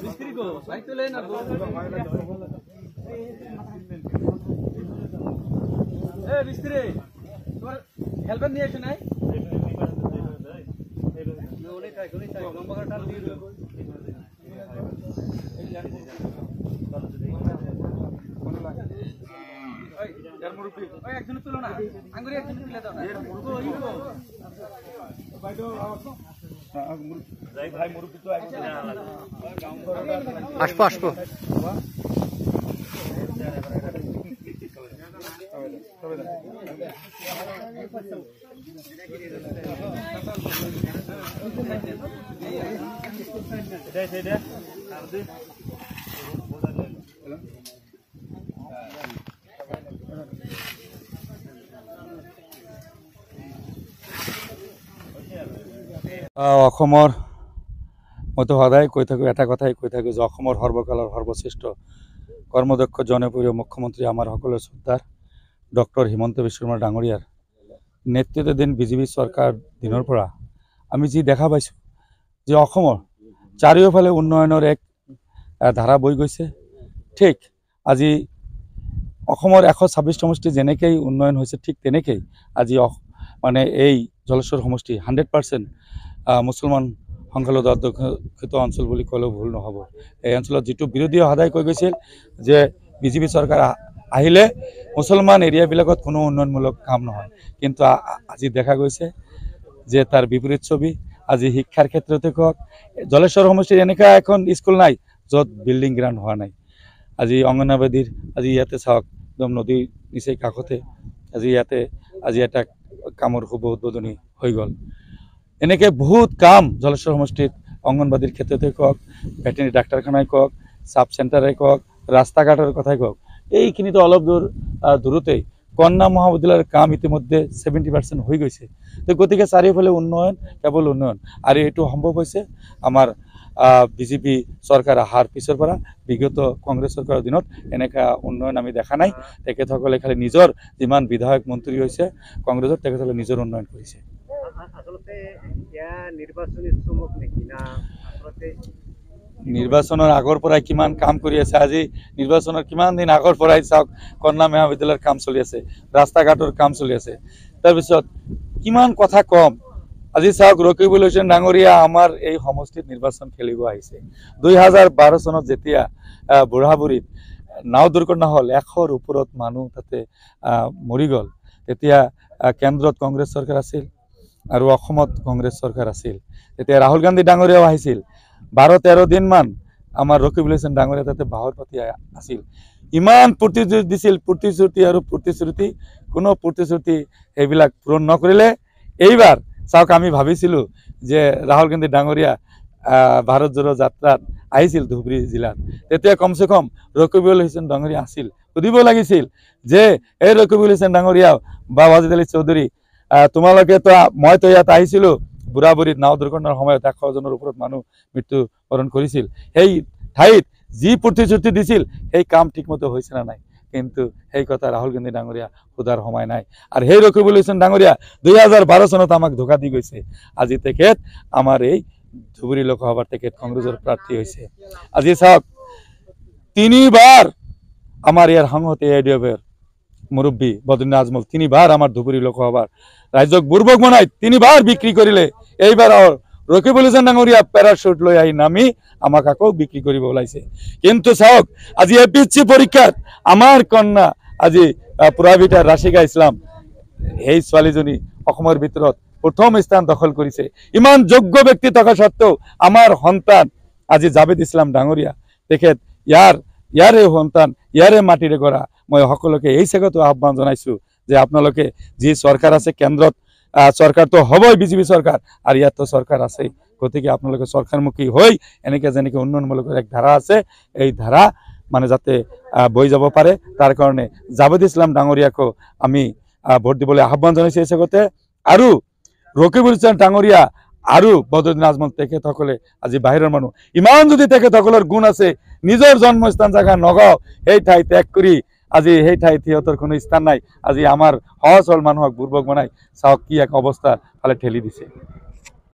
মিস্ত্রি গো সাইকেল না গো এ মিস্ত্রি তোমার হেলমেট নিয়ে এসো নাই ওনে থাক লম্বা করে টান দিয়ে দাও ওই যার মুরব্বি ওই একজন তুলো না আঙ্গুরি একজন তুলে দাও না এর মুরব্বি ওইগো ভাই তো যাই ভাই মুরব্বি তো একজন আসবো আসবো অসমৰ মইতো সদায় কৈ থাকোঁ এটা কথাই কৈ থাকোঁ যে অসমৰ সৰ্বকালৰ সৰ্বশ্ৰেষ্ঠ কৰ্মদক্ষ জনপ্ৰিয় মুখ্যমন্ত্ৰী আমাৰ সকলোৰে শ্ৰদ্ধাৰ ডক্টৰ হিমন্ত বিশ্ব শৰ্মা ডাঙৰীয়াৰ নেতৃত্বাধীন বিজেপি চৰকাৰ দিনৰ পৰা আমি যি দেখা পাইছোঁ যে অসমৰ চাৰিওফালে উন্নয়নৰ এক ধাৰা বৈ গৈছে ঠিক আজি অসমৰ 126 সমষ্টি যেনেকৈ উন্নয়ন হৈছে ঠিক তেনেকৈ আজি মানে এই জলেশ্বৰ সমষ্টি 100% মুছলমান সংখ্যালঘু অধ্যুষিত অঞ্চল বুলি ক'লেও ভুল নহ'ব। এই অঞ্চলত যিটো বিৰোধীয়ে সদায় কৈ গৈছিল যে বিজেপি চৰকাৰ আহিলে মুছলমান এৰিয়াবিলাকত কোনো উন্নয়নমূলক কাম নহয়, কিন্তু আজি দেখা গৈছে যে তাৰ বিপৰীত ছবি। আজি শিক্ষাৰ ক্ষেত্ৰতে কওক, জলেশ্বৰ সমষ্টিৰ এনেকুৱা এখন স্কুল নাই য'ত বিল্ডিং গ্ৰাণ্ট হোৱা নাই। আজি অংগনাবাদীৰ আজি ইয়াতে চাওক একদম নদীৰ নিচেই কাষতে আজি এটা কামৰ শুভ উদ্বোধনী হৈ গ'ল। এনেকৈ বহুত কাম জলেশ্বৰ সমষ্টিত অংগনবাদীৰ ক্ষেত্ৰতে কওক, ভেটেনেৰী ডাক্তৰখানাই কওক, চাব চেণ্টাৰে কওক, ৰাস্তা ঘাটৰ কথাই কওক, এইখিনিতো অলপ দূৰতেই কন্যা মহাবিদ্যালয়ৰ কাম ইতিমধ্যে 70% হৈ গৈছে। তো গতিকে চাৰিওফালে উন্নয়ন, কেৱল উন্নয়ন, আৰু এইটো সম্ভৱ হৈছে আমাৰ বিজেপি চৰকাৰ অহাৰ পিছৰ পৰা। বিগত কংগ্ৰেছ চৰকাৰৰ দিনত এনেকুৱা উন্নয়ন আমি দেখা নাই। তেখেতসকলে খালি নিজৰ যিমান বিধায়ক মন্ত্ৰী হৈছে কংগ্ৰেছৰ, তেখেতসকলে নিজৰ উন্নয়ন কৰিছে। নিৰ্বাচনৰ আগৰ পৰাই কিমান কাম কৰি আছে। আজি নিৰ্বাচনৰ কিমান দিন আগৰ পৰাই চাওক কন্যা মহাবিদ্যালয়ৰ কাম চলি আছে, ৰাস্তা ঘাটৰ কাম চলি আছে। তাৰপিছত কিমান কথা কম। আজি চাওক ৰকিবুল হুছেইন ডাঙৰীয়া আমাৰ এই সমষ্টিত নিৰ্বাচন খেলিব আহিছে। 2012 চনত যেতিয়া বুঢ়াবুৰীত নাও দুৰ্ঘটনা হ'ল, 100ৰ ওপৰত মানুহ তাতে মৰি গ'ল, তেতিয়া কেন্দ্ৰত কংগ্ৰেছ চৰকাৰ আছিল আৰু অসমত কংগ্ৰেছ চৰকাৰ আছিল। তেতিয়া ৰাহুল গান্ধী ডাঙৰীয়াও আহিছিল। 12-13 দিনমান আমাৰ ৰকিবুল হুছেইন ডাঙৰীয়া তাতে বাহৰ পাতি আছিল। ইমান প্ৰতিশ্ৰুতি দিছিল, প্ৰতিশ্ৰুতি কোনো প্ৰতিশ্ৰুতি সেইবিলাক পূৰণ নকৰিলে। এইবাৰ চাওক আমি ভাবিছিলোঁ যে ৰাহুল গান্ধী ডাঙৰীয়া ভাৰত জোড়ো যাত্ৰাত আহিছিল ধুবুৰী জিলাত, তেতিয়া কমচে কম ৰকিবুল হুছেইন ডাঙৰীয়া আছিল। সুধিব লাগিছিল যে এই ৰকিবুল হুছেইন ডাঙৰীয়া বা ৱাজিদ আলী চৌধুৰী, তোমালোকেতো মইতো ইয়াত আহিছিলোঁ বুঢ়াবুৰীত নাও দুৰ্ঘটনাৰ সময়ত 100জনৰ ওপৰত মানুহ মৃত্যুবৰণ কৰিছিল। সেই ঠাইত যি প্ৰতিশ্ৰুতি দিছিল সেই কাম ঠিকমতে হৈছে না নাই, কিন্তু সেই কথা ৰাহুল গান্ধী ডাঙৰীয়া সোধাৰ সময় নাই। আৰু সেই ৰকিবুল হুছেইন ডাঙৰীয়া 2012 চনত আমাক ধোকা দি গৈছে। আজি তেখেত আমাৰ এই ধুবুৰী লোকসভাৰ তেখেত কংগ্ৰেছৰ প্ৰাৰ্থী হৈছে। আজি চাওক 3বাৰ আমাৰ ইয়াৰ সংহতি এডিএফৰ মুৰব্বী বদৰুদ্দিন আজমল 3বাৰ আমাৰ ধুবুৰী লোকসভাৰ ৰাজ্যক বুৰ্বক বনাই 3বাৰ বিক্ৰী কৰিলে। এইবাৰ ৰকিবুল হুছেইন ডাঙৰীয়া পেৰাশুট লৈ আহি নামি আমাক আকৌ বিক্ৰী কৰিব ওলাইছে। কিন্তু চাওক আজি APSC পৰীক্ষাত আমাৰ কন্যা আজি পুৰাভিটাৰ ৰাশিকা ইছলাম, সেই ছোৱালীজনী অসমৰ ভিতৰত প্ৰথম স্থান দখল কৰিছে। ইমান যোগ্য ব্যক্তি থকা সত্ত্বেও আমাৰ সন্তান আজি জাভেদ ইছলাম ডাঙৰীয়া, তেখেত ইয়াৰে সন্তান, ইয়াৰে মাটিৰে গঢ়া। মই সকলোকে এই চেগতো আহ্বান জনাইছোঁ যে আপোনালোকে যি চৰকাৰ আছে কেন্দ্ৰত, চৰকাৰটো হ'বই বিজেপি চৰকাৰ, আৰু ইয়াতো চৰকাৰ আছেই। গতিকে আপোনালোকে চৰকাৰমুখী হৈ এনেকৈ যেনেকৈ উন্নয়নমূলকৰ এক ধাৰা আছে, এই ধাৰা মানে যাতে বৈ যাব পাৰে, তাৰ কাৰণে জাভেদ ইছলাম ডাঙৰীয়াকো আমি ভোট দিবলৈ আহ্বান জনাইছোঁ এই চেগতে। আৰু ৰকিবুল হুছেইন ডাঙৰীয়া আৰু বদৰুদ্দিন আজমল তেখেতসকলে আজি বাহিৰৰ মানুহ, ইমান যদি তেখেতসকলৰ গুণ আছে, নিজৰ জন্মস্থান জেগা নগাঁও সেই ঠাই ত্যাগ কৰি আজি সেই ঠাইত সিহঁতৰ কোনো স্থান নাই। আজি আমাৰ সহজ সৰল মানুহক বুৰ্বক বনাই চাওক কি এক অৱস্থা ফালে ঠেলি দিছে।